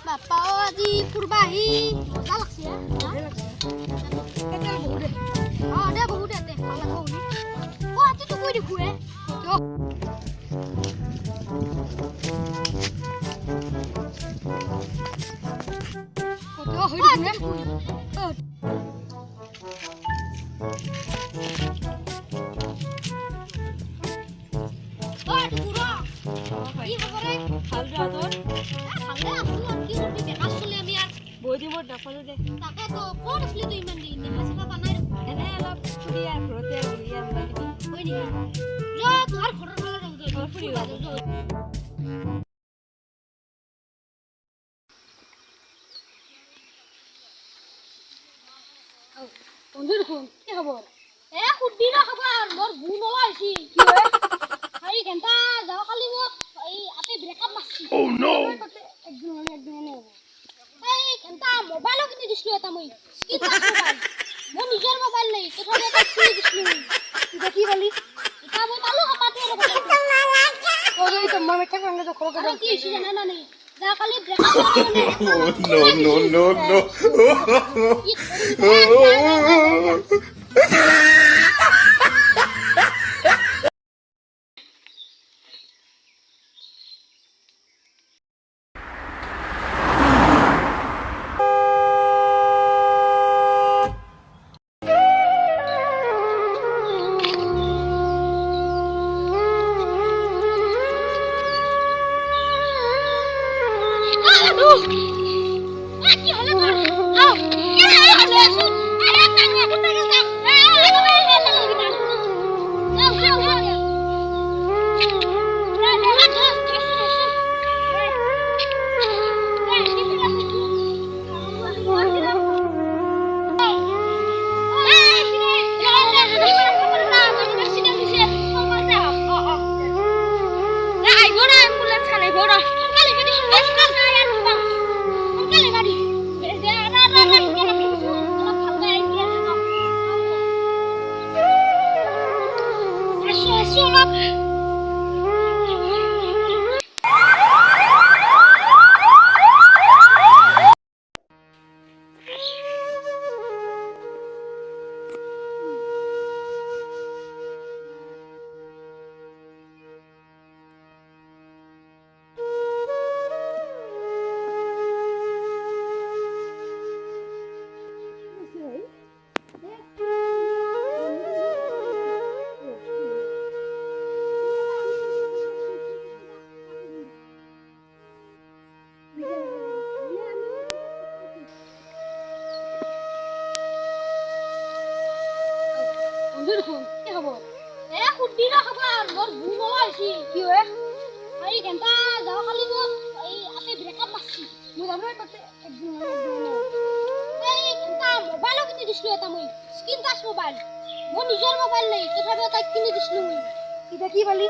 Bapak di Purbahi, galak sih ya. Ada bau deh. Oh, ada bau deh teh. Kalau bau nih. Wah, itu tuh gue di gue. Cok. Oh, hidup gue. Oh, itu kurang. Iya, korek. ভালদৰে আদৰ ভালে আছো আৰু কি কৰিবি বেকাৰ চলি আমি আৰু বহুত দিন মূৰত নাপালো দে তাকেতো ক'ত আছিলি তই ইমান দিন দেখা চেখা পোৱা নাই দেখোন। এনে অলপ ফুৰি আৰু ঘৰতে আৰু ঘূৰি আৰু হয় নেকি যা তোহাৰ ঘৰৰ ফালে যাওঁ তই ঘৰ ফুৰিব বন্ধু দেখোন কি খবৰ সুধবি না খবৰ মোৰ বু নলা হৈছি এই ঘণ্টা যাওঁ কালি মোক এই আপে ব্ৰেকআপ মাৰছি একদিন হ'ব এই ঘণ্টা মোবাইলো কিনি দিছিলো এটা মই স্ক্ৰীন টাচ মোবাইল মোৰ নিজৰ মোবাইল নাই তথাপি এটা কিনি দিছিলো এতিয়া কি পালি এটা মই পালো হপাতে আৰু তই তো মই মেট্ৰিক ৰঙে তো ঘৰকে আৰু কি হৈছে জানা না নাই যা কালি breakup no. Aduh! Lagi halo kor. Au, kira halo asu. Ada tanya aku tanya tak. Aku main halo kita. Au. সুধবি না খবৰ মোৰ বু নলা হৈছি কি হয় এই ঘণ্টা যাওঁ কালি মোক এই আপে ব্ৰেকআপ মাৰছি মই যাম তাতে একদিন এই ঘণ্টা মোবাইলো কিনি দিছিলো এটা মই স্ক্ৰীন টাচ মোবাইল মোৰ নিজৰ মোবাইল নাই তথাপি তাইক কিনি দিছিলো মই এতিয়া কি পালি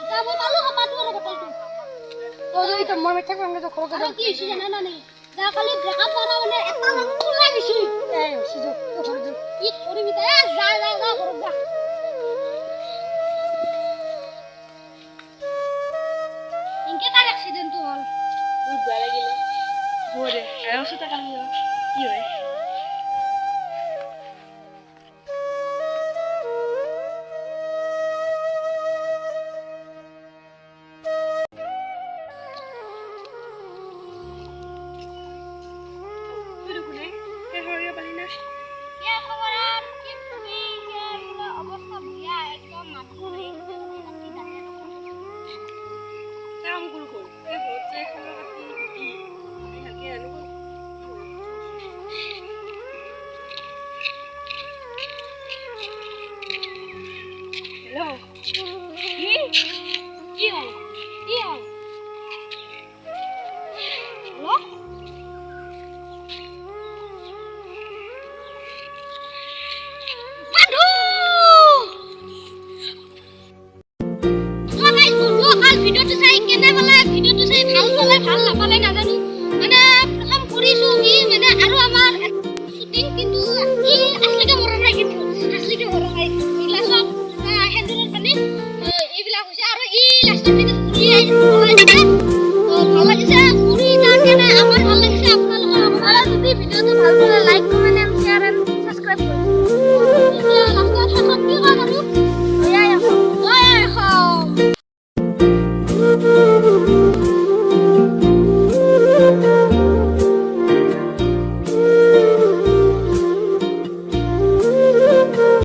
এতিয়া মই পালো হপাতো আৰু বটলটো তই তো মই মেট্ৰিক ৰঙে তো ঘৰকে আৰু কি হৈছে জানা না নাই যা কালি ব্ৰেকআপ কৰা মানে এটা নাম ওলাই গৈছি এই সিজো তো ঘৰতে কি কৰিবি তই